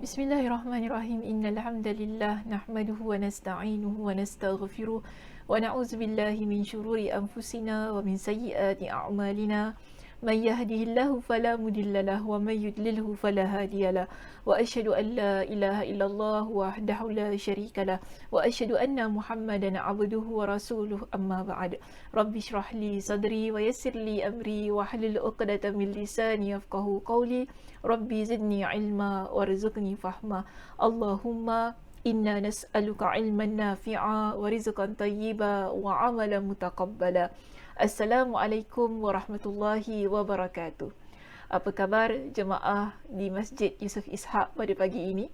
Bismillahirrahmanirrahim. Innal hamdalillah nahmaduhu wa nasta'inuhu wa nastaghfiruh wa na'udzu billahi min shururi anfusina wa min sayyiati a'malina. Man yahdihillahu fala mudilla lahu wa man yudlilhu fala hadiya lahu. Wa asyhadu an la ilaha illallah wahdahu la syarika lahu wa asyhadu anna Muhammadan 'abduhu wa rasuluhu amma ba'd. Rabbi shrah li sadri wa yassir li amri wa hlul 'uqdatam min lisani yafqahu qawli. Rabbi zidni ilma warzuqni fahma. Allahumma inna nas'aluka ilman nafi'a wa rizqan tayyiba wa amalan mutaqabbala. Assalamualaikum warahmatullahi wabarakatuh. Apa khabar jemaah di Masjid Yusof Ishak pada pagi ini?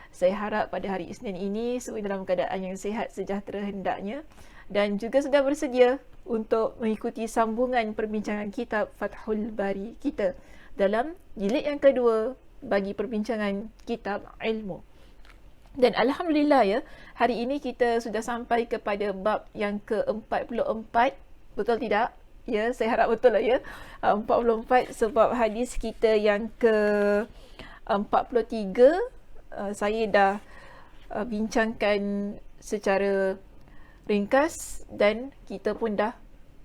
Saya harap pada hari Isnin ini semua dalam keadaan yang sihat sejahtera hendaknya dan juga sudah bersedia untuk mengikuti sambungan perbincangan kitab Fathul Bari kita dalam jilid yang kedua bagi perbincangan kitab ilmu. Dan Alhamdulillah ya, hari ini kita sudah sampai kepada bab yang ke-44. Betul tidak? Ya, saya harap betul lah ya. 44 sebab hadis kita yang ke-43 saya dah bincangkan secara ringkas dan kita pun dah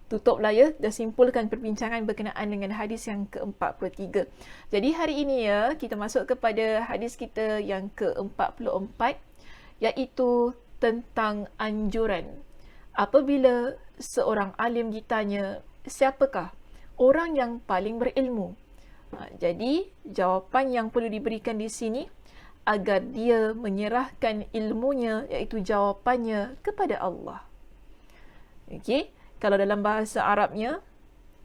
tutup lah ya, dah simpulkan perbincangan berkenaan dengan hadis yang ke-43. Jadi hari ini ya, kita masuk kepada hadis kita yang ke-44 iaitu tentang anjuran. Apabila seorang alim ditanya, siapakah orang yang paling berilmu? Jadi jawapan yang perlu diberikan di sini agar dia menyerahkan ilmunya iaitu jawapannya kepada Allah. Okey. Kalau dalam bahasa Arabnya,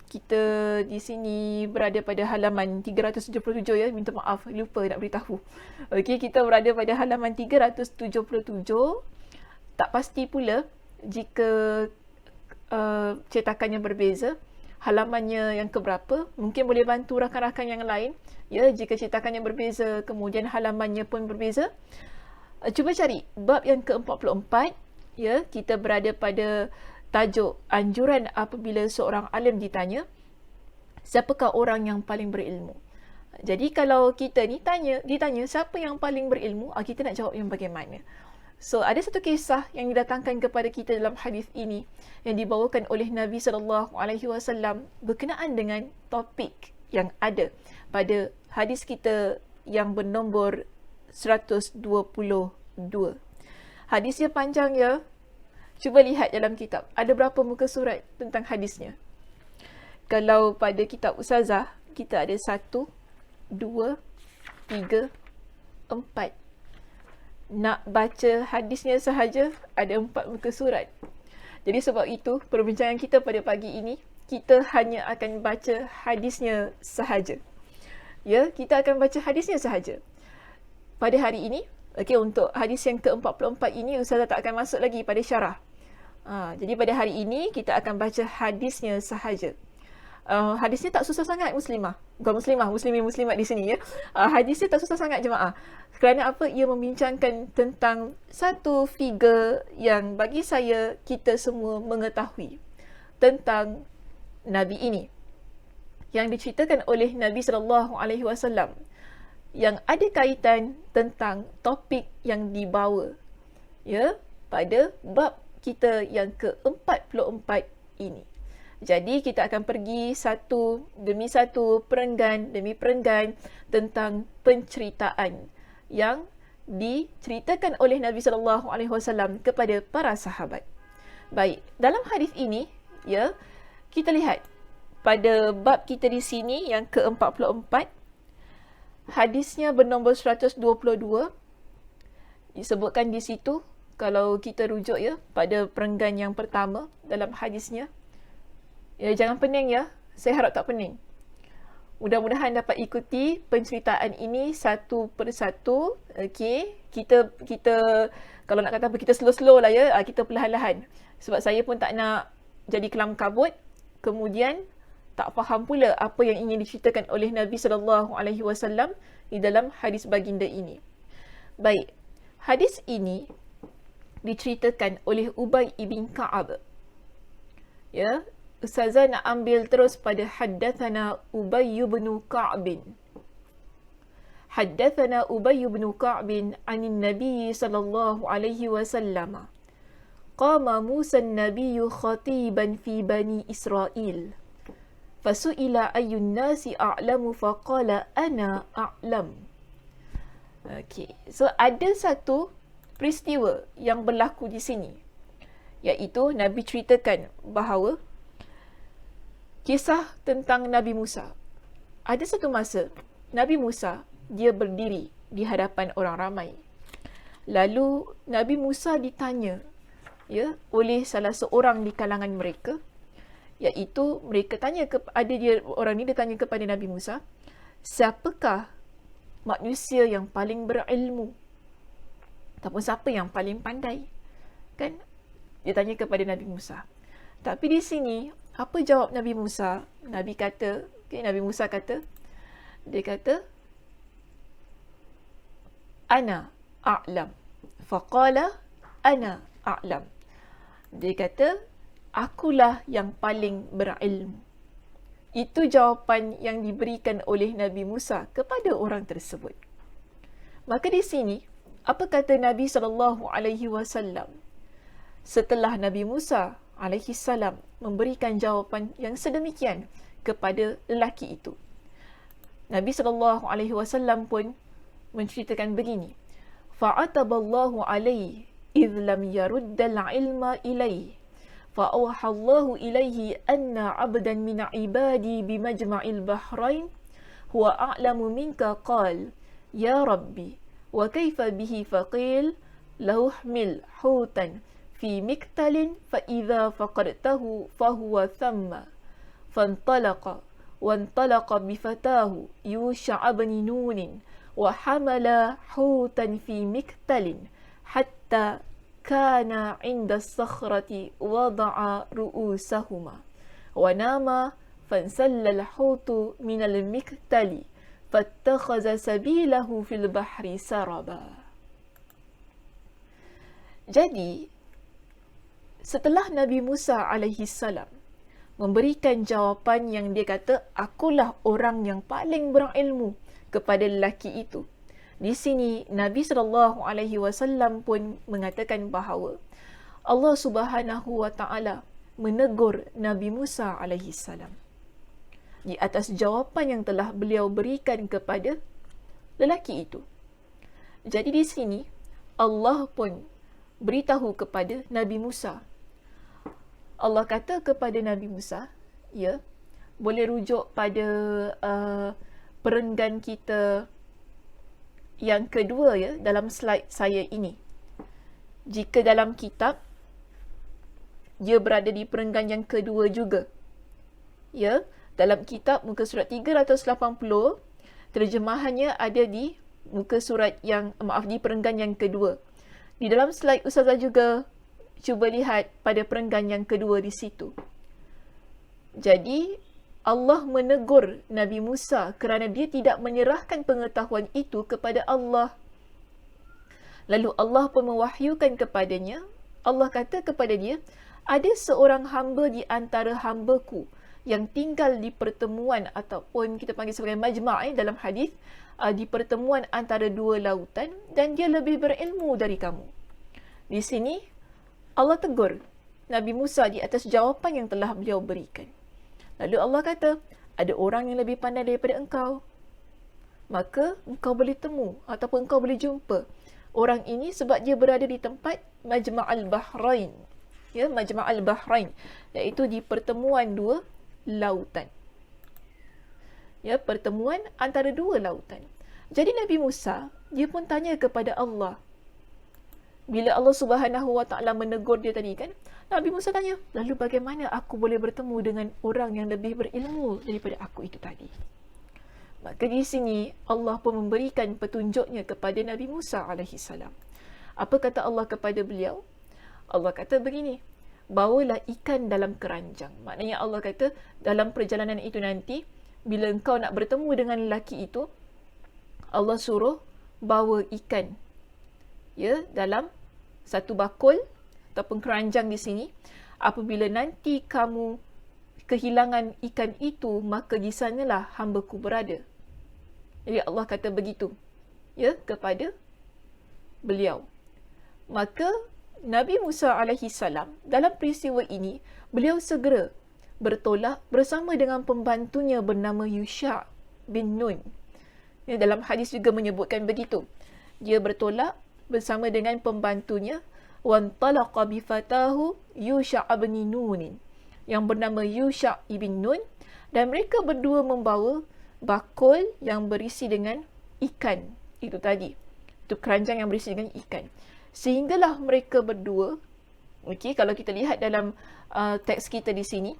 kita di sini berada pada halaman 377 ya. Minta maaf, lupa nak beritahu. Okey, kita berada pada halaman 377. Tak pasti pula jika cetakannya berbeza. Halamannya yang keberapa, mungkin boleh bantu rakan-rakan yang lain. Ya, jika cetakannya berbeza, kemudian halamannya pun berbeza. Cuba cari bab yang ke-44. Ya, kita berada pada tajuk anjuran apabila seorang alim ditanya, siapakah orang yang paling berilmu? Jadi kalau kita ni ditanya siapa yang paling berilmu, kita nak jawab yang bagaimana? So ada satu kisah yang didatangkan kepada kita dalam hadis ini yang dibawakan oleh Nabi SAW berkenaan dengan topik yang ada pada hadis kita yang bernombor 122. Hadisnya panjang ya. Cuba lihat dalam kitab, ada berapa muka surat tentang hadisnya. Kalau pada kitab Ustazah, kita ada 1, 2, 3, 4. Nak baca hadisnya sahaja, ada 4 muka surat. Jadi sebab itu, perbincangan kita pada pagi ini, kita hanya akan baca hadisnya sahaja. Ya, kita akan baca hadisnya sahaja. Pada hari ini, untuk hadis yang ke-44 ini, Ustazah tak akan masuk lagi pada syarah. Jadi pada hari ini kita akan baca hadisnya sahaja. Hadisnya tak susah sangat muslimah. Bukan muslimah, muslimat di sini ya. Hadisnya tak susah sangat jemaah. Kerana apa? Ia membincangkan tentang satu figure yang bagi saya kita semua mengetahui tentang Nabi ini. Yang diceritakan oleh Nabi SAW yang ada kaitan tentang topik yang dibawa ya pada bab kita yang ke-44 ini. Jadi kita akan pergi satu demi satu, perenggan demi perenggan tentang penceritaan yang diceritakan oleh Nabi SAW kepada para sahabat. Baik, dalam hadis ini ya, kita lihat pada bab kita di sini yang ke-44, hadisnya bernombor 122. Disebutkan di situ, kalau kita rujuk ya pada perenggan yang pertama dalam hadisnya. Ya, jangan pening ya. Saya harap tak pening. Mudah-mudahan dapat ikuti penceritaan ini satu persatu. Okey, kita kalau nak kata apa, kita slow-slow lah ya. Kita perlahan-lahan. Sebab saya pun tak nak jadi kelam kabut. Kemudian tak faham pula apa yang ingin diceritakan oleh Nabi SAW di dalam hadis baginda ini. Baik, hadis ini diceritakan oleh Ubay ibn Ka'ab. Ya, Ustazah nak ambil terus pada haddathana Ubay ibn Ka'ab. haddathana Ubay bin Ka'b 'an Nabi sallallahu alaihi wasallam qama Musa an-nabiy khatiban fi bani Israil fasu'ila ayyun nasi a'lamu faqala ana a'lam. Okey, so ada satu peristiwa yang berlaku di sini, iaitu Nabi ceritakan bahawa kisah tentang Nabi Musa. Ada satu masa Nabi Musa dia berdiri di hadapan orang ramai. Lalu Nabi Musa ditanya oleh salah seorang di kalangan mereka, iaitu mereka tanya kepada dia, orang ni dia tanya kepada Nabi Musa, siapakah manusia yang paling berilmu ataupun siapa yang paling pandai, kan? Dia tanya kepada Nabi Musa. Tapi di sini apa jawab Nabi Musa? Nabi Musa kata, dia kata, ana a'lam. Faqala ana a'lam. Dia kata, akulah yang paling berilmu. Itu jawapan yang diberikan oleh Nabi Musa kepada orang tersebut. Maka di sini, apa kata Nabi SAW setelah Nabi Musa alaihissalam memberikan jawapan yang sedemikian kepada lelaki itu? Nabi SAW pun menceritakan begini, fa'ataballahu alaihi idh lam yaruddal ilma ilaih fa'awha Allahu ilaihi anna 'abdan min 'ibadi bimajma'il bahrain huwa a'lamu minka qal ya rabbi wa kaifa bihi faqil lahu hmil hutan fi miktalin fa idza faqadtahu fahuwa thamma fantalaqa wantalaqa bifatahu yusha' ibn nun wa hamala hutan fi miktalin hatta kana 'inda as-sakhrati wada'a ru'usahuma wa nama fansalla al-hutu min al-miktali fattakhadha sabilahu fil bahri saraba. Jadi setelah Nabi Musa alaihissalam memberikan jawapan yang dia kata, akulah orang yang paling berilmu kepada lelaki itu, di sini Nabi SAW pun mengatakan bahawa Allah Subhanahu Wa Taala menegur Nabi Musa alaihissalam di atas jawapan yang telah beliau berikan kepada lelaki itu. Jadi di sini Allah pun beritahu kepada Nabi Musa. Allah kata kepada Nabi Musa, boleh rujuk pada perenggan kita yang kedua dalam slide saya ini. Jika dalam kitab dia berada di perenggan yang kedua juga. Dalam kitab muka surat 380, terjemahannya ada di muka surat di perenggan yang kedua. Di dalam slide Ustazah juga cuba lihat pada perenggan yang kedua di situ. Jadi Allah menegur Nabi Musa kerana dia tidak menyerahkan pengetahuan itu kepada Allah. Lalu Allah pun mewahyukan kepadanya. Allah kata kepada dia, ada seorang hamba di antara hamba-Ku yang tinggal di pertemuan ataupun kita panggil sebagai majma' dalam hadis, di pertemuan antara dua lautan, dan dia lebih berilmu dari kamu. Di sini Allah tegur Nabi Musa di atas jawapan yang telah beliau berikan. Lalu Allah kata, ada orang yang lebih pandai daripada engkau. Maka engkau boleh temu ataupun engkau boleh jumpa orang ini sebab dia berada di tempat Majma'al Bahrain. Majma'al Bahrain, iaitu di pertemuan dua lautan. Pertemuan antara dua lautan. Jadi Nabi Musa, dia pun tanya kepada Allah. Bila Allah Subhanahu Wa Taala menegur dia tadi kan, Nabi Musa tanya, lalu bagaimana aku boleh bertemu dengan orang yang lebih berilmu daripada aku itu tadi? Maka di sini Allah pun memberikan petunjuknya kepada Nabi Musa alaihissalam. Apa kata Allah kepada beliau? Allah kata begini, bawalah ikan dalam keranjang. Maknanya Allah kata dalam perjalanan itu nanti, bila engkau nak bertemu dengan lelaki itu, Allah suruh bawa ikan dalam satu bakul ataupun keranjang di sini. Apabila nanti kamu kehilangan ikan itu, maka di sanalah hamba-Ku berada. Jadi Allah kata begitu ya kepada beliau. Maka Nabi Musa alaihi salam dalam peristiwa ini, beliau segera bertolak bersama dengan pembantunya bernama Yusha' bin Nun. Ya, dalam hadis juga menyebutkan begitu. Dia bertolak bersama dengan pembantunya, wantalaqa bifatahu Yusha' bin Nun, yang bernama Yusha' ibn Nun, dan mereka berdua membawa bakul yang berisi dengan ikan. Itu tadi. Itu keranjang yang berisi dengan ikan. Sehinggalah mereka berdua, okey, kalau kita lihat dalam teks kita di sini,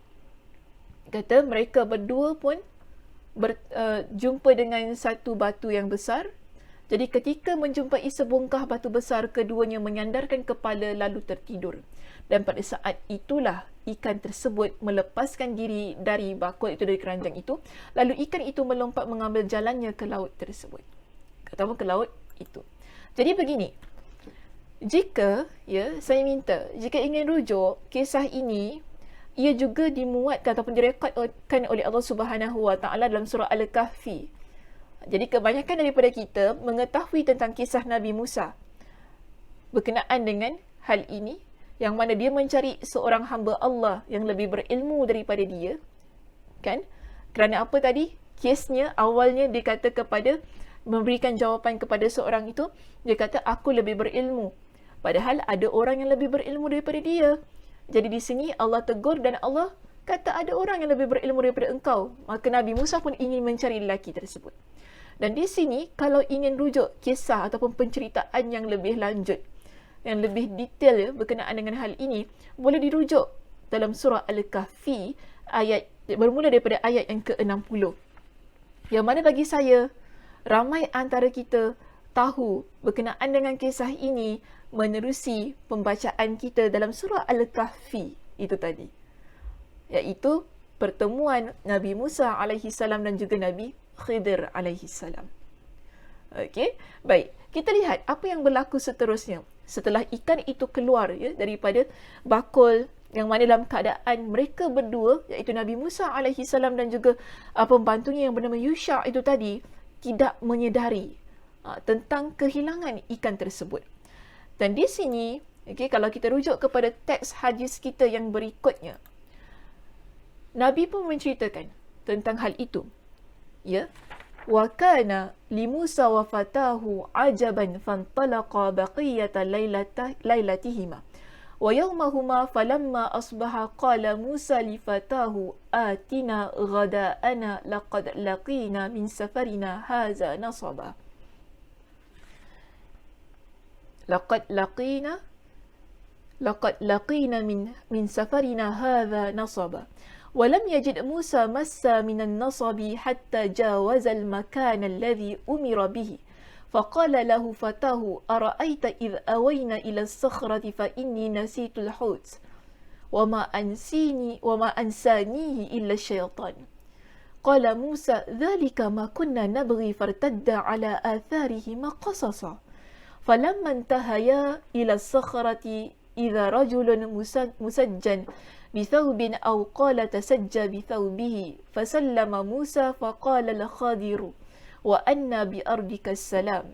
kata mereka berdua pun jumpa dengan satu batu yang besar. Jadi ketika menjumpai sebongkah batu besar, keduanya menyandarkan kepala lalu tertidur. Dan pada saat itulah ikan tersebut melepaskan diri dari bakul itu, dari keranjang itu. Lalu ikan itu melompat mengambil jalannya ke laut tersebut. Ataupun ke laut itu. Jadi begini, jika saya minta, jika ingin rujuk kisah ini, ia juga dimuatkan ataupun direkodkan oleh Allah Subhanahu Wa Taala dalam surah Al-Kahfi. Jadi kebanyakan daripada kita mengetahui tentang kisah Nabi Musa berkenaan dengan hal ini, yang mana dia mencari seorang hamba Allah yang lebih berilmu daripada dia, kan? Kerana apa tadi? Kesnya awalnya dia kata kepada, memberikan jawapan kepada seorang itu, dia kata aku lebih berilmu. Padahal ada orang yang lebih berilmu daripada dia. Jadi di sini Allah tegur dan Allah kata ada orang yang lebih berilmu daripada engkau. Maka Nabi Musa pun ingin mencari lelaki tersebut. Dan di sini kalau ingin rujuk kisah ataupun penceritaan yang lebih lanjut, yang lebih detail berkenaan dengan hal ini, boleh dirujuk dalam surah Al-Kahfi bermula daripada ayat yang ke-60. Yang mana bagi saya, ramai antara kita tahu berkenaan dengan kisah ini menerusi pembacaan kita dalam surah Al-Kahfi itu tadi, iaitu pertemuan Nabi Musa alaihi salam dan juga Nabi Khidir alaihi salam. Okey, baik. Kita lihat apa yang berlaku seterusnya. Setelah ikan itu keluar daripada bakul, yang mana dalam keadaan mereka berdua, iaitu Nabi Musa alaihi salam dan juga pembantunya yang bernama Yusha' itu tadi, tidak menyedari tentang kehilangan ikan tersebut. Dan di sini, kalau kita rujuk kepada teks hadis kita yang berikutnya, Nabi pun menceritakan tentang hal itu. Wa kana li Musa wa fatahu ajaban fantalaqa baqiyata lailatihima. Wa yawmahuma falamma asbaha qala Musa li fatahu atina ghada'ana laqad laqina min safarina hadza nasaba. لقد لقينا من سفرنا هذا نصبا ولم يجد موسى مسا من النصب حتى جاوز المكان الذي أمر به فقال له فتاه أرأيت إذ أوينا إلى الصخرة فإني نسيت الحوت وما أنسانيه إلا الشيطان قال موسى ذلك ما كنا نبغي فارتدا على آثارهما قصصا فلما انتهيا إلى الصخرة إذا رجل مسجن بثوب أو قال تسجى بثوبه فسلم موسى فقال الخضر وأنا بأرضك السلام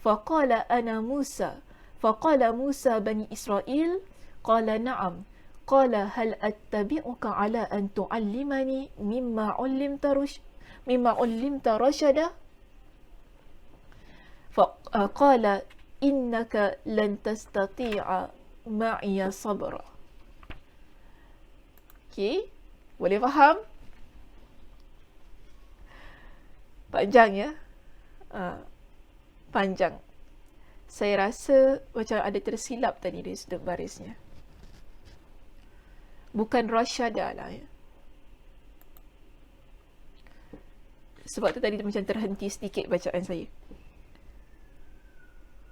فقال أنا موسى فقال موسى بني إسرائيل قال نعم قال هل أتبعك على أن تعلمني مما علمت رشدا فقال innaka lan tastati'a ma'iya sabra. Okey, boleh faham? Panjang ya? Panjang. Saya rasa macam ada tersilap tadi dari sudut barisnya. Bukan rasyada lah ya. Sebab tu tadi macam terhenti sedikit bacaan saya.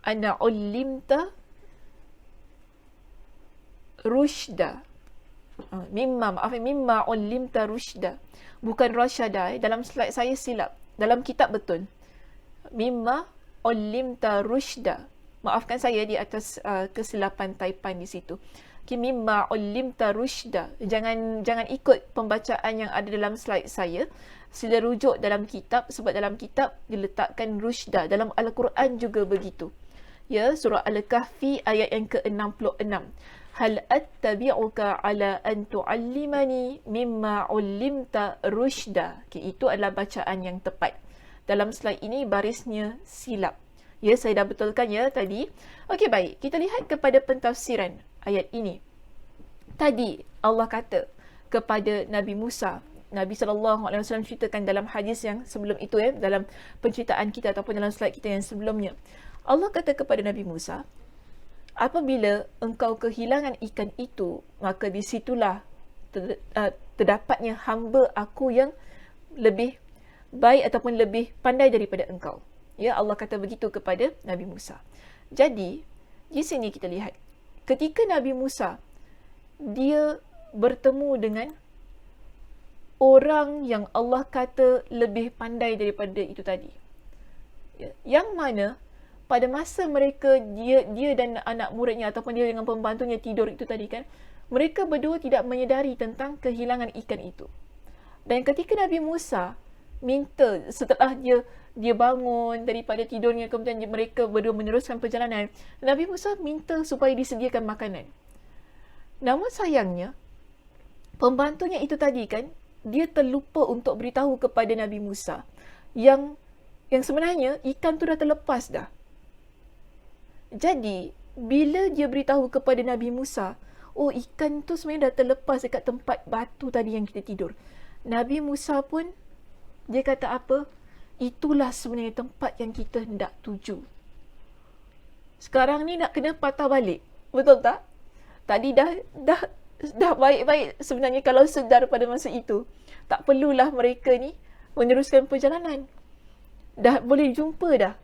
Ana ulimta rushda. Mimma ulimta rushda. Bukan rasyada. Dalam slide saya silap. Dalam kitab betul. Mimma ulimta rushda. Maafkan saya di atas kesilapan taipan di situ. mimma ullimta rusyda. Jangan ikut pembacaan yang ada dalam slide saya. Sila rujuk dalam kitab, sebab dalam kitab diletakkan rusyda. Dalam Al-Quran juga begitu. Ya, surah Al-Kahfi ayat yang ke-66. Hal attabi'uka ala an tu'allimani mimma ullimta rusyda. Okay, itu adalah bacaan yang tepat. Dalam slide ini barisnya silap. Ya, saya dah betulkan ya tadi. Okey, baik. Kita lihat kepada pentafsiran ayat ini. Tadi Allah kata kepada Nabi Musa, Nabi SAW ceritakan dalam hadis yang sebelum itu dalam penceritaan kita ataupun dalam slide kita yang sebelumnya. Allah kata kepada Nabi Musa, apabila engkau kehilangan ikan itu, maka di situlah terdapatnya hamba aku yang lebih baik ataupun lebih pandai daripada engkau. Ya, Allah kata begitu kepada Nabi Musa. Jadi, di sini kita lihat, ketika Nabi Musa, dia bertemu dengan orang yang Allah kata lebih pandai daripada itu tadi. Ya, yang mana pada masa mereka, dia dan anak muridnya ataupun dia dengan pembantunya tidur itu tadi kan, mereka berdua tidak menyedari tentang kehilangan ikan itu. Dan ketika Nabi Musa minta, setelah dia bangun daripada tidurnya, kemudian mereka berdua meneruskan perjalanan, Nabi Musa minta supaya disediakan makanan. Namun sayangnya, pembantunya itu tadi kan, dia terlupa untuk beritahu kepada Nabi Musa yang sebenarnya ikan tu dah terlepas dah. Jadi, bila dia beritahu kepada Nabi Musa, oh ikan tu sebenarnya dah terlepas dekat tempat batu tadi yang kita tidur. Nabi Musa pun, dia kata apa? Itulah sebenarnya tempat yang kita hendak tuju. Sekarang ni nak kena patah balik. Betul tak? Tadi dah baik-baik sebenarnya kalau sedar pada masa itu. Tak perlulah mereka ni meneruskan perjalanan. Dah boleh jumpa dah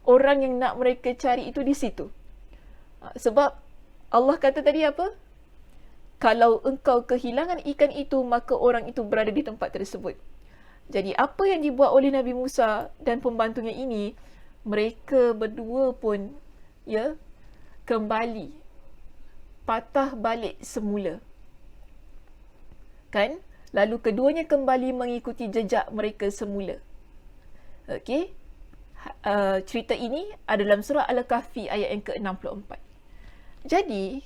orang yang nak mereka cari itu di situ. Sebab Allah kata tadi apa? Kalau engkau kehilangan ikan itu, maka orang itu berada di tempat tersebut. Jadi apa yang dibuat oleh Nabi Musa dan pembantunya ini, mereka berdua pun kembali patah balik semula. Kan? Lalu keduanya kembali mengikuti jejak mereka semula. Okey. Cerita ini ada dalam surah Al-Kahfi ayat yang ke-64. Jadi,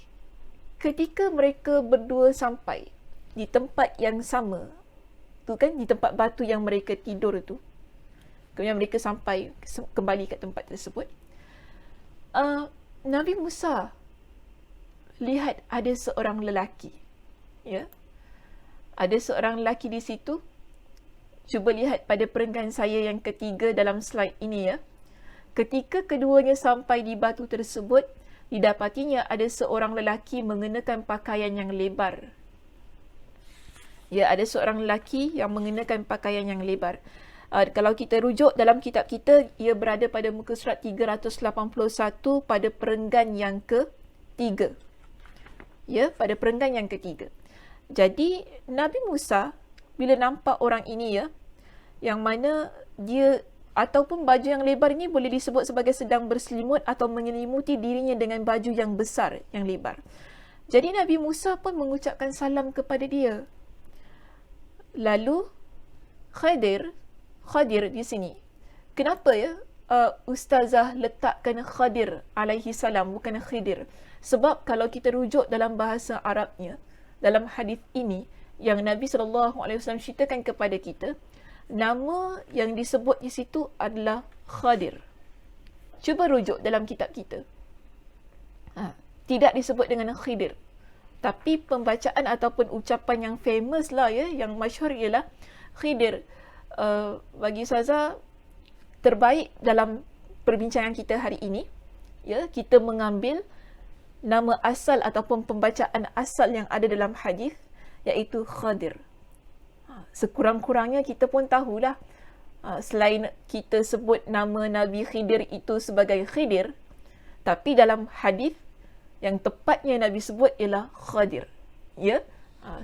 ketika mereka berdua sampai di tempat yang sama, tu kan, di tempat batu yang mereka tidur tu, kemudian mereka sampai kembali ke tempat tersebut, Nabi Musa lihat ada seorang lelaki. Ya. Ada seorang lelaki di situ. Cuba lihat pada perenggan saya yang ketiga dalam slide ini ya. Ketika keduanya sampai di batu tersebut, didapatinya ada seorang lelaki mengenakan pakaian yang lebar. Ya, ada seorang lelaki yang mengenakan pakaian yang lebar. Kalau kita rujuk dalam kitab kita, ia berada pada muka surat 381 pada perenggan yang ketiga. Ya, pada perenggan yang ketiga. Jadi, Nabi Musa bila nampak orang ini ya, yang mana dia ataupun baju yang lebar ini boleh disebut sebagai sedang berselimut atau menyelimuti dirinya dengan baju yang besar, yang lebar. Jadi Nabi Musa pun mengucapkan salam kepada dia. Lalu Khadir di sini. Kenapa ya Ustazah letakkan Khadir alaihi salam bukan Khidir? Sebab kalau kita rujuk dalam bahasa Arabnya, dalam hadis ini yang Nabi SAW ceritakan kepada kita, nama yang disebut di situ adalah Khadir. Cuba rujuk dalam kitab kita. Tidak disebut dengan Khidir. Tapi pembacaan ataupun ucapan yang famous lah ya, yang masyhur ialah Khidir. Bagi Ustazah, terbaik dalam perbincangan kita hari ini, ya, kita mengambil nama asal ataupun pembacaan asal yang ada dalam hadis, iaitu Khadir. Sekurang-kurangnya kita pun tahulah, selain kita sebut nama Nabi Khidir itu sebagai Khidir, tapi dalam hadis yang tepatnya Nabi sebut ialah Khadir. Ya,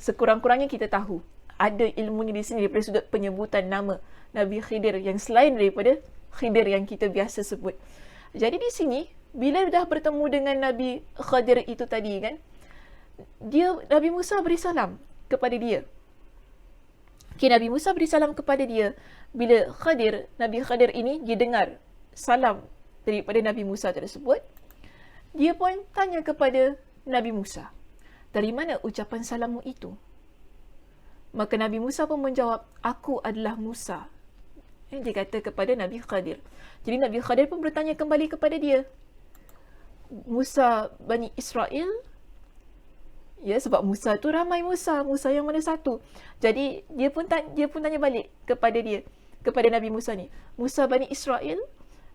sekurang-kurangnya kita tahu ada ilmunya di sini daripada sudut penyebutan nama Nabi Khidir yang selain daripada Khidir yang kita biasa sebut. Jadi di sini bila dah bertemu dengan Nabi Khadir itu tadi kan, Nabi Musa beri salam kepada dia. Okay, Nabi Musa beri salam kepada dia. Bila Nabi Khadir ini, dia dengar salam daripada Nabi Musa tersebut, dia pun tanya kepada Nabi Musa, dari mana ucapan salammu itu? Maka Nabi Musa pun menjawab, aku adalah Musa. Dia kata kepada Nabi Khadir. Jadi Nabi Khadir pun bertanya kembali kepada dia, Musa Bani Israel? Ya, sebab Musa tu ramai Musa yang mana satu? Jadi dia pun tanya balik kepada dia, kepada Nabi Musa ni, Musa Bani Israel?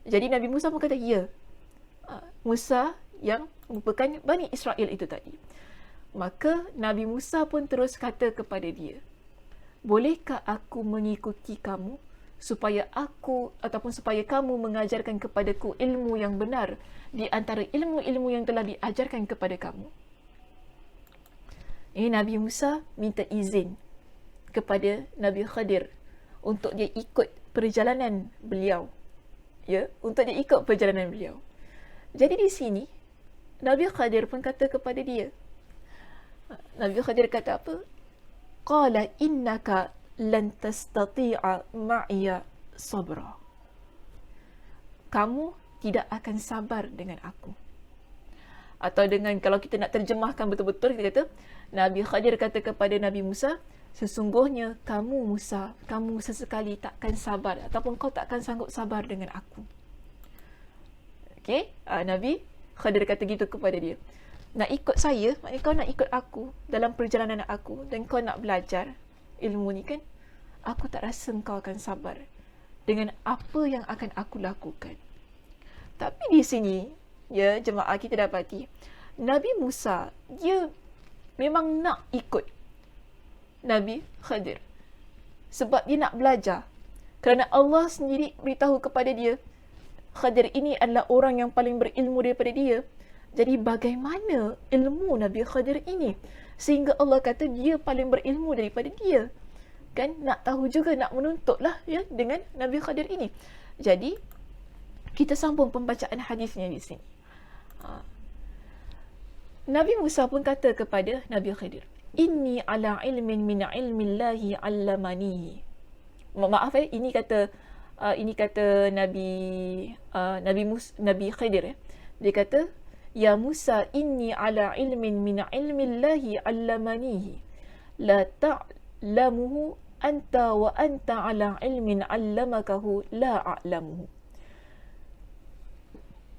Jadi Nabi Musa pun kata, ya, Musa yang merupakan Bani Israel itu tadi. Maka Nabi Musa pun terus kata kepada dia, bolehkah aku mengikuti kamu supaya kamu mengajarkan kepadaku ilmu yang benar di antara ilmu-ilmu yang telah diajarkan kepada kamu? Ini Nabi Musa minta izin kepada Nabi Khadir untuk dia ikut perjalanan beliau. Ya, untuk dia ikut perjalanan beliau. Jadi di sini Nabi Khadir pun kata kepada dia. Nabi Khadir kata apa? Qala innaka lan tastati'a ma'iya sabra. Kamu tidak akan sabar dengan aku. Atau dengan, kalau kita nak terjemahkan betul-betul, kita kata, Nabi Khadir kata kepada Nabi Musa, sesungguhnya kamu Musa sesekali takkan sabar, ataupun kau takkan sanggup sabar dengan aku. Okay? Nabi Khadir kata gitu kepada dia. Nak ikut saya, maknanya kau nak ikut aku dalam perjalanan aku, dan kau nak belajar ilmu ni kan, aku tak rasa kau akan sabar dengan apa yang akan aku lakukan. Tapi di sini, ya, jemaah kita dapati, Nabi Musa, dia memang nak ikut Nabi Khadir. Sebab dia nak belajar. Kerana Allah sendiri beritahu kepada dia, Khadir ini adalah orang yang paling berilmu daripada dia. Jadi bagaimana ilmu Nabi Khadir ini? Sehingga Allah kata dia paling berilmu daripada dia. Kan, nak tahu juga, nak menuntut lah ya, dengan Nabi Khadir ini. Jadi, kita sambung pembacaan hadisnya di sini. Nabi Musa pun kata kepada Nabi Khadir, Inni ala ilmin min ilmillahi allamanihi. Maaf ini kata Nabi Khadir. Dia kata, Ya Musa, inni ala ilmin min ilmillahi allamanihi. La ta'lamuhu anta wa anta ala ilmin allamakahu la a'lamuhu.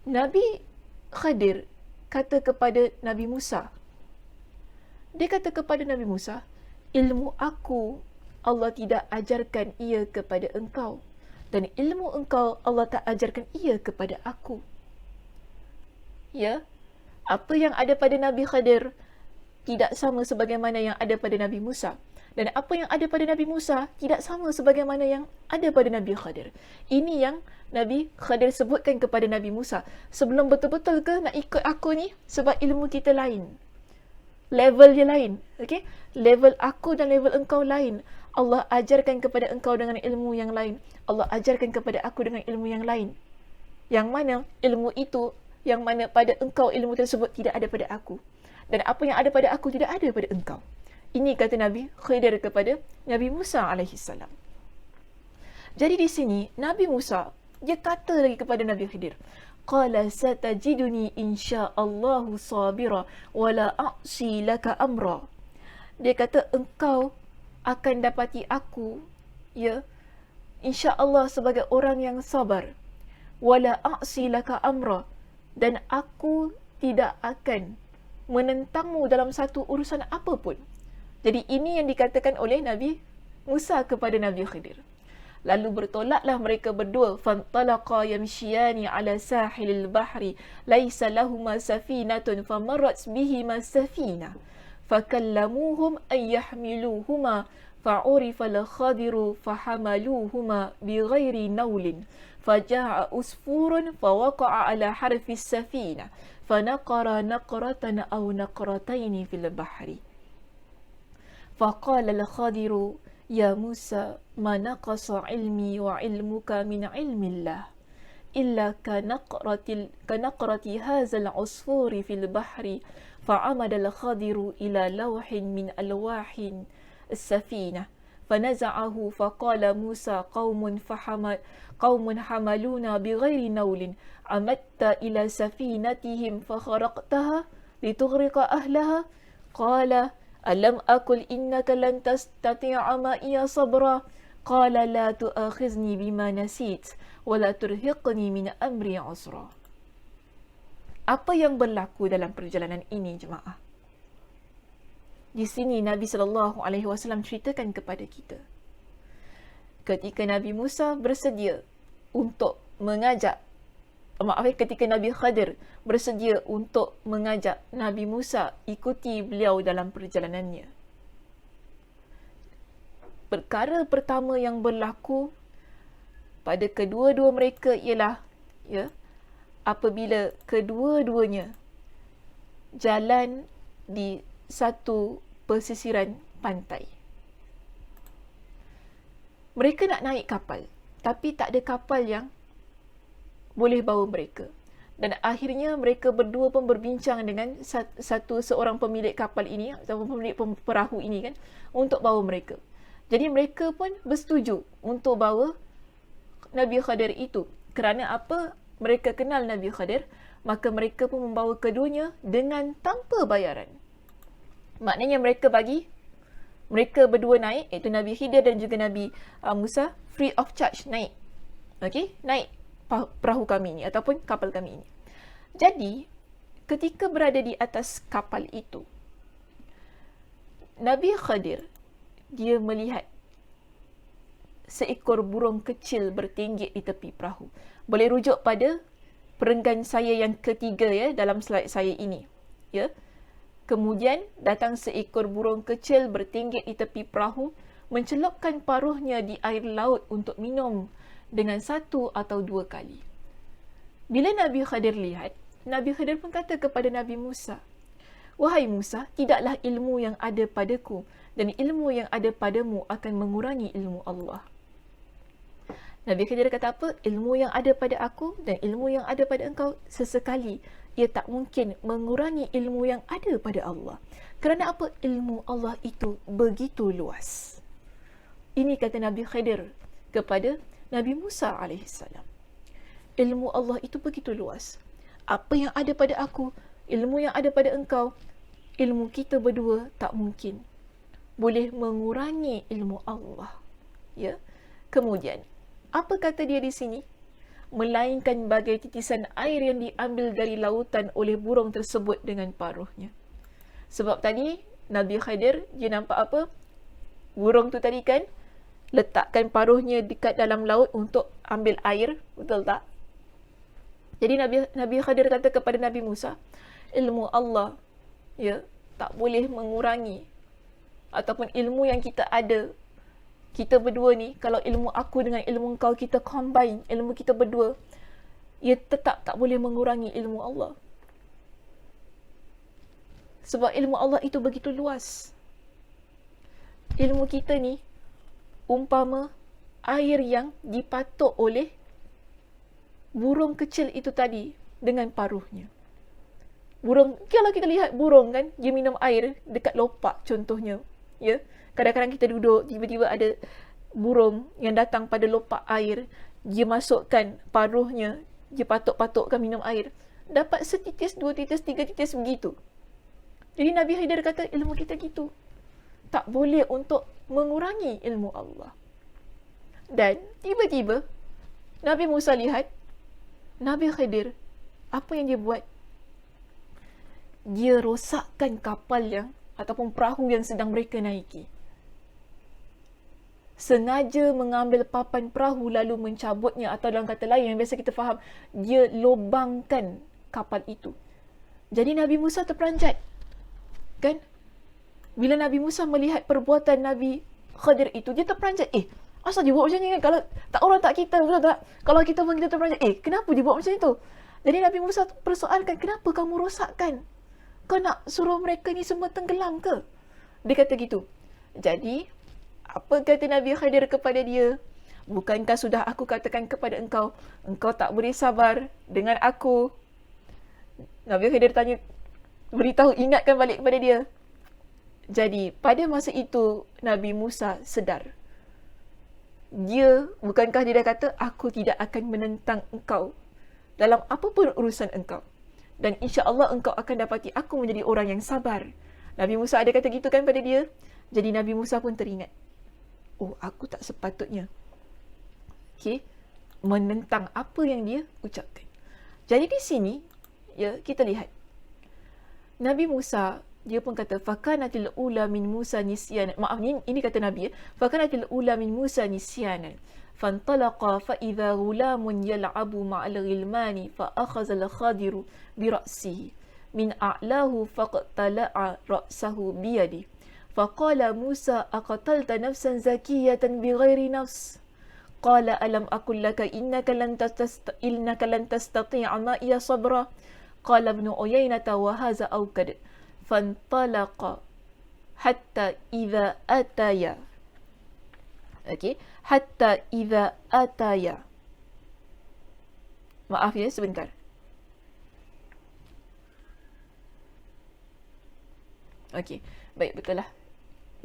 Nabi Khadir kata kepada Nabi Musa, dia kata kepada Nabi Musa, ilmu aku Allah tidak ajarkan ia kepada engkau, dan ilmu engkau Allah tak ajarkan ia kepada aku. Ya, apa yang ada pada Nabi Khadir tidak sama sebagaimana yang ada pada Nabi Musa, dan apa yang ada pada Nabi Musa tidak sama sebagaimana yang ada pada Nabi Khadir. Ini yang Nabi Khadir sebutkan kepada Nabi Musa, sebelum betul-betul ke nak ikut aku ni, sebab ilmu kita lain, level dia lain. Okay? Level aku dan level engkau lain. Allah ajarkan kepada engkau dengan ilmu yang lain, Allah ajarkan kepada aku dengan ilmu yang lain, yang mana ilmu itu, yang mana pada engkau ilmu tersebut tidak ada pada aku, dan apa yang ada pada aku tidak ada pada engkau. Ini kata Nabi Khadir kepada Nabi Musa alaihissalam. Jadi di sini Nabi Musa dia kata lagi kepada Nabi Khadir, qala satajiduni insyaallahu sabira wala a'si laka amra. Dia kata engkau akan dapati aku, ya, insya-Allah sebagai orang yang sabar, wala a'si laka amra, dan aku tidak akan menentangmu dalam satu urusan apapun. Jadi ini yang dikatakan oleh Nabi Musa kepada Nabi Khadir. Lalu bertolaklah mereka berdua, fantalaqa yamshiyani ala sahilil bahri laisa lahuma safinatun famarrat bihima safina fakallamuhum ay yahmiluhuma fa'urifa al-khadiru fahamaluhuma bighairi naulin faja'a usfurun fawaqa'a ala harfi as-safina fanaqara naqratan aw naqrataini fil bahri faqala al-khadiru ya Musa ma naqasa ilmi wa ilmuka min ilmillah إلا كنقرة هذا العصفور في البحر فعمد الخضر إلى لوح من ألواح السفينة فنزعه فقال موسى قوم حملونا بغير نول عمدت إلى سفينتهم فخرقتها لتغرق أهلها قال ألم أقل إنك لن تستطيع معي صبرا قال لا تؤاخذني بما نسيت ولا ترهقني من أمري عسرا. Apa yang berlaku dalam perjalanan ini, jemaah? Di sini Nabi SAW ceritakan kepada kita. Ketika Nabi Musa bersedia untuk ketika Nabi Khadir bersedia untuk mengajak Nabi Musa ikuti beliau dalam perjalanannya. Perkara pertama yang berlaku pada kedua-dua mereka ialah apabila kedua-duanya jalan di satu pesisiran pantai. Mereka nak naik kapal, tapi tak ada kapal yang boleh bawa mereka. Dan akhirnya mereka berdua pun berbincang dengan seorang pemilik kapal ini, atau pemilik perahu ini kan, untuk bawa mereka. Jadi mereka pun bersetuju untuk bawa Nabi Khadir itu. Kerana apa? Mereka kenal Nabi Khadir, maka mereka pun membawa keduanya dengan tanpa bayaran. Maknanya mereka berdua naik, iaitu Nabi Khidir dan juga Nabi Musa, free of charge naik. Okey, naik perahu kami ini ataupun kapal kami ini. Jadi, ketika berada di atas kapal itu, Nabi Khadir dia melihat seekor burung kecil bertinggik di tepi perahu. Boleh rujuk pada perenggan saya yang ketiga dalam slide saya ini. Kemudian datang seekor burung kecil bertinggik di tepi perahu, mencelupkan paruhnya di air laut untuk minum dengan 1 atau 2 kali. Bila Nabi Khadir lihat, Nabi Khadir pun kata kepada Nabi Musa, "Wahai Musa, tidaklah ilmu yang ada padaku dan ilmu yang ada padamu akan mengurangi ilmu Allah." Nabi Khidir kata apa? Ilmu yang ada pada aku dan ilmu yang ada pada engkau sesekali ia tak mungkin mengurangi ilmu yang ada pada Allah. Kerana apa? Ilmu Allah itu begitu luas. Ini kata Nabi Khidir kepada Nabi Musa AS. Ilmu Allah itu begitu luas. Apa yang ada pada aku, ilmu yang ada pada engkau, ilmu kita berdua tak mungkin boleh mengurangi ilmu Allah. Kemudian apa kata dia di sini? Melainkan bagai titisan air yang diambil dari lautan oleh burung tersebut dengan paruhnya. Sebab tadi Nabi Khadir dia nampak apa? Burung tu tadi kan letakkan paruhnya dekat dalam laut untuk ambil air, betul tak? Jadi Nabi Khadir kata kepada Nabi Musa, ilmu Allah tak boleh mengurangi ataupun ilmu yang kita ada. Kita berdua ni, kalau ilmu aku dengan ilmu kau kita combine, ilmu kita berdua, ia tetap tak boleh mengurangi ilmu Allah. Sebab ilmu Allah itu begitu luas. Ilmu kita ni umpama air yang dipatuk oleh burung kecil itu tadi dengan paruhnya. Kalau kita lihat burung kan, dia minum air dekat lopak contohnya. Kadang-kadang kita duduk, tiba-tiba ada burung yang datang pada lopak air, dia masukkan paruhnya, dia patuk-patukkan minum air. Dapat setitis, 2 titis, 3 titis begitu. Jadi Nabi Khidir kata ilmu kita gitu. Tak boleh untuk mengurangi ilmu Allah. Dan tiba-tiba Nabi Musa lihat Nabi Khidir, apa yang dia buat? Dia rosakkan kapal ataupun perahu yang sedang mereka naiki. Sengaja mengambil papan perahu lalu mencabutnya, atau dalam kata lain yang biasa kita faham, dia lubangkan kapal itu. Jadi Nabi Musa terperanjat. Kan? Bila Nabi Musa melihat perbuatan Nabi Khadir itu, dia terperanjat. Asal dia buat macam ni kan? Kalau tak orang tak kita, betul tak? Kalau kita pun kita terperanjat. Kenapa dia buat macam itu? Jadi Nabi Musa persoalkan, kenapa kamu rosakkan? Kau nak suruh mereka ni semua tenggelam ke? Dia kata gitu. Jadi, apa kata Nabi Khadir kepada dia? bukankah sudah aku katakan kepada engkau, engkau tak boleh sabar dengan aku? Nabi Khidir tanya, beritahu, ingatkan balik kepada dia. Jadi pada masa itu Nabi Musa sedar. Bukankah dia dah kata, aku tidak akan menentang engkau dalam apapun urusan engkau. Dan insya-Allah engkau akan dapati aku menjadi orang yang sabar. Nabi Musa ada kata gitu kan pada dia. Jadi Nabi Musa pun teringat. Oh, aku tak sepatutnya menentang apa yang dia ucapkan. Jadi di sini, kita lihat. Nabi Musa, dia pun kata, fakanatil ula min Musa nisyanan. Maaf, ini kata Nabi. Fakanatil ula min Musa nisyanan. فانطلقا فإذا غلام يلعب مع الغلمان فأخذ الخضر برأسه من أعلاه فاقتلع رأسه بيده فقال موسى أقتلت نفسا زكية بغير نفس قال ألم أقل لك إنك لن تستطيع معي صبرا قال ابن عيينة وهذا أوكد فانطلق حتى إذا أتيا hatta idza ataya. Maaf ya, sebentar. Okey, baik, betul lah.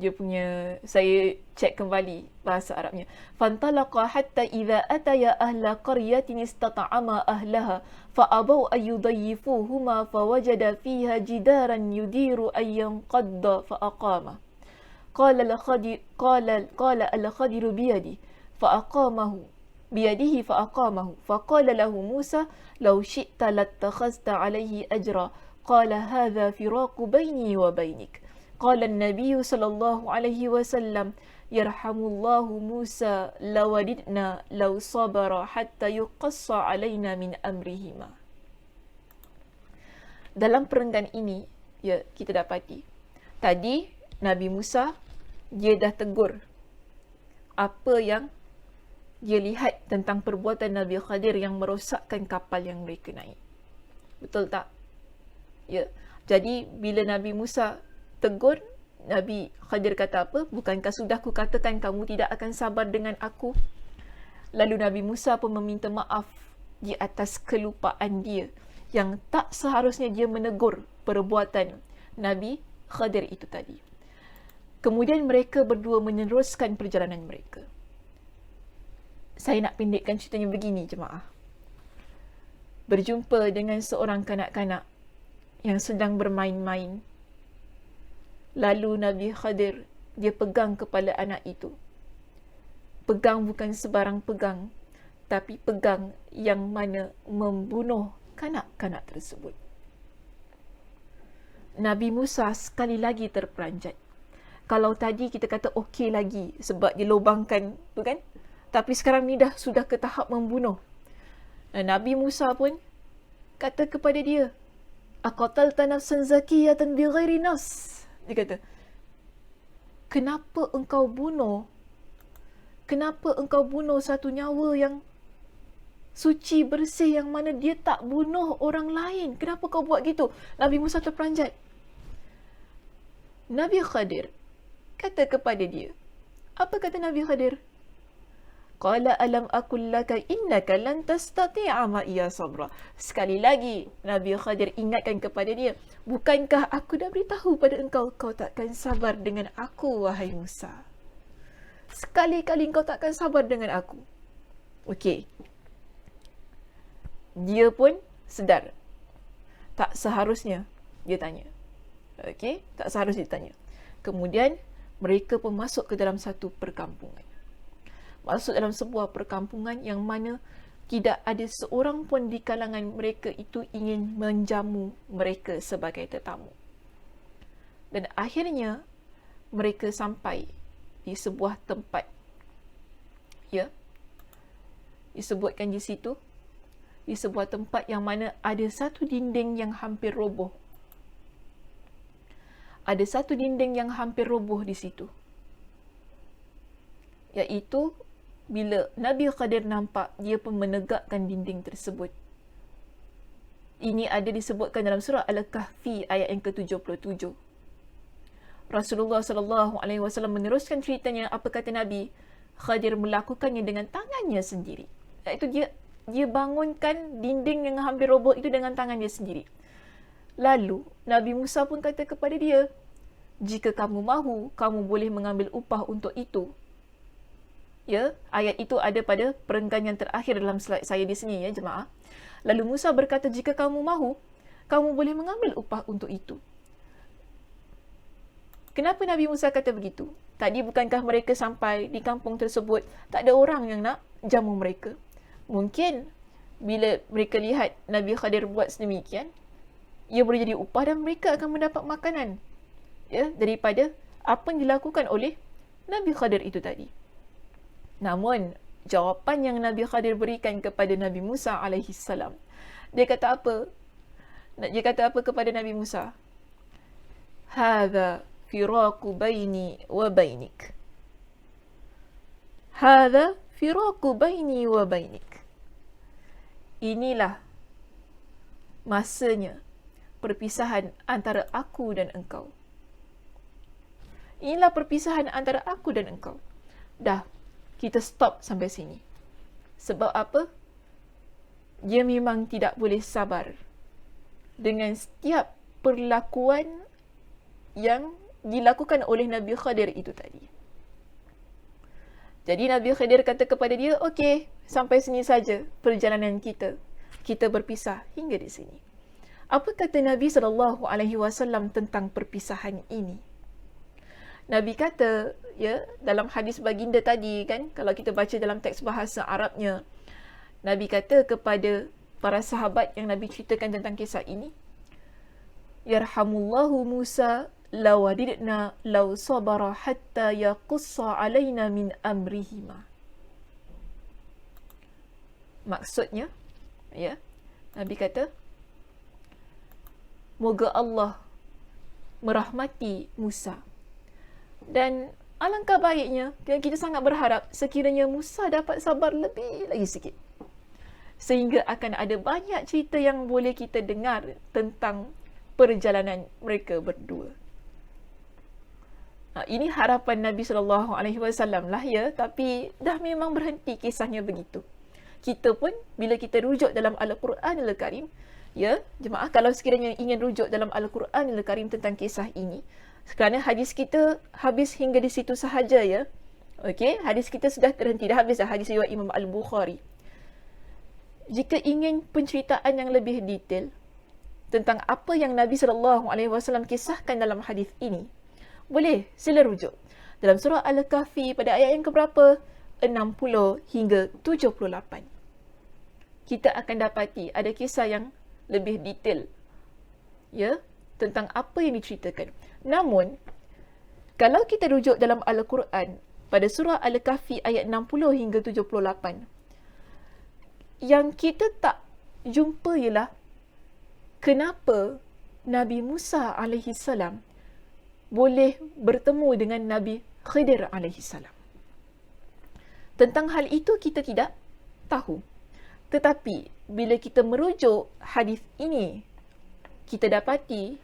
Dia punya, saya cek kembali bahasa Arabnya. Fantalaqa hatta idza ataya ahla qaryatin istata'ama ahlaha fa'abaw an yudayyifuhuma fawajada fiha jidaran yudiru an yanqadda fa'aqama. قال الخضر بيده فأقامه فقال له موسى لو شئت لاتخذت عليه أجرا قال هذا فراق بيني وبينك قال النبي صلى الله عليه وسلم يرحم الله موسى لوددنا لو صبر حتى يقص علينا من أمرهما. Dalam perenggan ini, kita dapati tadi Nabi Musa, dia dah tegur apa yang dia lihat tentang perbuatan Nabi Khadir yang merosakkan kapal yang mereka naik. Betul tak? Ya. Jadi bila Nabi Musa tegur, Nabi Khadir kata apa? Bukankah sudah ku katakan kamu tidak akan sabar dengan aku? Lalu Nabi Musa pun meminta maaf di atas kelupaan dia yang tak seharusnya dia menegur perbuatan Nabi Khadir itu tadi. Kemudian mereka berdua meneruskan perjalanan mereka. Saya nak pendekkan ceritanya begini, jemaah. Berjumpa dengan seorang kanak-kanak yang sedang bermain-main. Lalu Nabi Khadir, dia pegang kepala anak itu. Pegang bukan sebarang pegang, tapi pegang yang mana membunuh kanak-kanak tersebut. Nabi Musa sekali lagi terperanjat. Kalau tadi kita kata okey lagi sebab dia lubangkan tu kan, tapi sekarang ni sudah ke tahap membunuh. Nabi Musa pun kata kepada dia, aqatalta nafsan zakiyatan bighairi nafs. Dia kata, kenapa engkau bunuh satu nyawa yang suci, bersih, yang mana dia tak bunuh orang lain? Kenapa kau buat gitu? Nabi Musa terperanjat. Nabi Khadir kata kepada dia, apa kata Nabi Khadir? Qala alam aqul laka innaka lan tastati'a ma'iya sabra. Sekali lagi Nabi Khadir ingatkan kepada dia, bukankah aku dah beritahu pada engkau, kau takkan sabar dengan aku, wahai Musa. Sekali-kali kau takkan sabar dengan aku. Okey. Dia pun sedar. Tak seharusnya dia tanya. Okey, tak seharusnya dia tanya. Kemudian mereka pun masuk ke dalam satu perkampungan. Masuk dalam sebuah perkampungan yang mana tidak ada seorang pun di kalangan mereka itu ingin menjamu mereka sebagai tetamu. Dan akhirnya mereka sampai di sebuah tempat. Ya. Disebutkan di situ, di sebuah tempat yang mana ada satu dinding yang hampir roboh. Ada satu dinding yang hampir roboh di situ. Iaitu bila Nabi Khadir nampak, dia pun menegakkan dinding tersebut. Ini ada disebutkan dalam surah Al-Kahfi ayat yang ke-77. Rasulullah SAW meneruskan ceritanya. Apa kata Nabi? Khadir melakukannya dengan tangannya sendiri. Iaitu dia bangunkan dinding yang hampir roboh itu dengan tangan dia sendiri. Lalu Nabi Musa pun kata kepada dia, jika kamu mahu, kamu boleh mengambil upah untuk itu. Ya, ayat itu ada pada perenggan yang terakhir dalam slide saya di sini ya jemaah. Lalu Musa berkata, jika kamu mahu, kamu boleh mengambil upah untuk itu. Kenapa Nabi Musa kata begitu? Tadi bukankah mereka sampai di kampung tersebut, tak ada orang yang nak jamu mereka? Mungkin bila mereka lihat Nabi Khadir buat sedemikian, ia boleh jadi upah dan mereka akan mendapat makanan, ya, daripada apa yang dilakukan oleh Nabi Khadir itu tadi. Namun, jawapan yang Nabi Khadir berikan kepada Nabi Musa alaihi salam, dia kata apa? Dia kata apa kepada Nabi Musa? Hadza firaqu baini wa bainik. Hadza firaqu baini wa bainik. Inilah masanya perpisahan antara aku dan engkau. Inilah perpisahan antara aku dan engkau. Dah, kita stop sampai sini. Sebab apa? Dia memang tidak boleh sabar dengan setiap perlakuan yang dilakukan oleh Nabi Khadir itu tadi. Jadi Nabi Khadir kata kepada dia, okey, sampai sini saja perjalanan kita. Kita berpisah hingga di sini. Apa kata Nabi SAW tentang perpisahan ini? Nabi kata, ya, dalam hadis baginda tadi kan, kalau kita baca dalam teks bahasa Arabnya, Nabi kata kepada para sahabat yang Nabi ceritakan tentang kisah ini, Yarhamullahu Musa lawadidna law sabara hatta yaqussa alaina min amrihima. Maksudnya, ya, Nabi kata, moga Allah merahmati Musa. Dan alangkah baiknya, dan kita sangat berharap sekiranya Musa dapat sabar lebih lagi sikit. Sehingga akan ada banyak cerita yang boleh kita dengar tentang perjalanan mereka berdua. Ini harapan Nabi SAW lah ya, tapi dah memang berhenti kisahnya begitu. Kita pun bila kita rujuk dalam Al-Quranul Karim, ya, jemaah, kalau sekiranya ingin rujuk dalam Al-Quranul Karim tentang kisah ini, kerana hadis kita habis hingga di situ sahaja ya. Okey, hadis kita sudah terhenti, dah habis dah hadis riwayat Imam Al-Bukhari. Jika ingin penceritaan yang lebih detail tentang apa yang Nabi SAW kisahkan dalam hadis ini, boleh sila rujuk dalam surah Al-Kahfi pada ayat yang keberapa? 60 hingga 78. Kita akan dapati ada kisah yang lebih detail, ya, tentang apa yang diceritakan. Namun, kalau kita rujuk dalam Al-Quran pada surah Al-Kahfi ayat 60 hingga 78, yang kita tak jumpa ialah kenapa Nabi Musa AS boleh bertemu dengan Nabi Khidir AS. Tentang hal itu kita tidak tahu. Tetapi bila kita merujuk hadis ini, kita dapati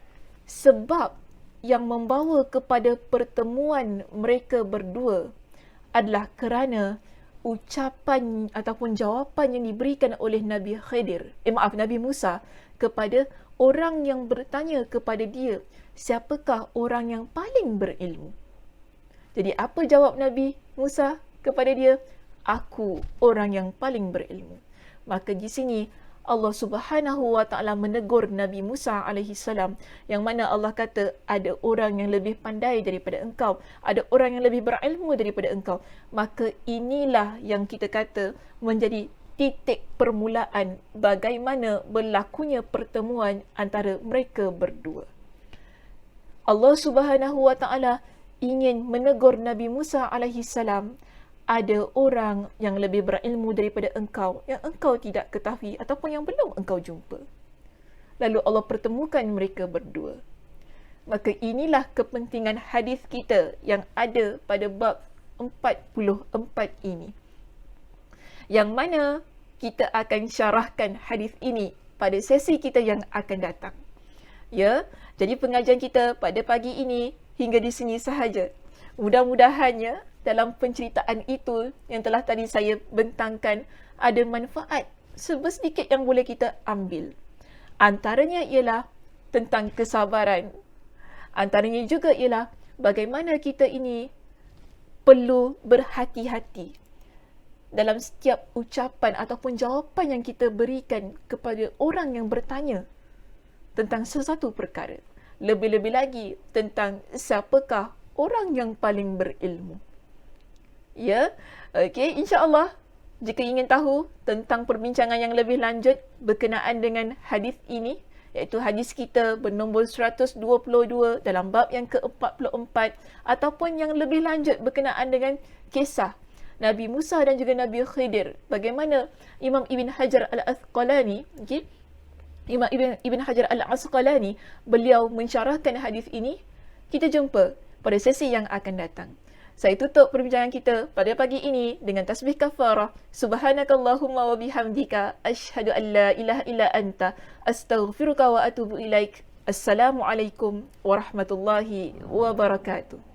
sebab yang membawa kepada pertemuan mereka berdua adalah kerana ucapan ataupun jawapan yang diberikan oleh Nabi Musa kepada orang yang bertanya kepada dia, siapakah orang yang paling berilmu? Jadi apa jawab Nabi Musa kepada dia? Aku orang yang paling berilmu. Maka di sini Allah Subhanahu wa taala menegur Nabi Musa alaihi salam, yang mana Allah kata ada orang yang lebih pandai daripada engkau, ada orang yang lebih berilmu daripada engkau. Maka inilah yang kita kata menjadi titik permulaan bagaimana berlakunya pertemuan antara mereka berdua. Allah Subhanahu wa taala ingin menegur Nabi Musa alaihi salam, ada orang yang lebih berilmu daripada engkau yang engkau tidak ketahui ataupun yang belum engkau jumpa. Lalu Allah pertemukan mereka berdua. Maka inilah kepentingan hadis kita yang ada pada bab 44 ini, yang mana kita akan syarahkan hadis ini pada sesi kita yang akan datang. Ya, jadi pengajian kita pada pagi ini hingga di sini sahaja. Mudah-mudahannya dalam penceritaan itu yang telah tadi saya bentangkan ada manfaat sebesedikit yang boleh kita ambil. Antaranya ialah tentang kesabaran. Antaranya juga ialah bagaimana kita ini perlu berhati-hati dalam setiap ucapan ataupun jawapan yang kita berikan kepada orang yang bertanya tentang sesuatu perkara. Lebih-lebih lagi tentang siapakah orang yang paling berilmu. Ya, okey, insya-Allah jika ingin tahu tentang perbincangan yang lebih lanjut berkenaan dengan hadis ini, iaitu hadis kita bernombor 122 dalam bab yang ke-44 ataupun yang lebih lanjut berkenaan dengan kisah Nabi Musa dan juga Nabi Khidir, bagaimana Imam Ibn Hajar Al-Asqalani, okey, Imam Ibn Hajar Al-Asqalani, beliau mensyarahkan hadis ini. Kita jumpa pada sesi yang akan datang. Saya tutup perbincangan kita pada pagi ini dengan tasbih kafarah. Subhanakallahumma wa bihamdika asyhadu an la ilaha illa anta astaghfiruka wa atubu ilaik. Assalamualaikum warahmatullahi wabarakatuh.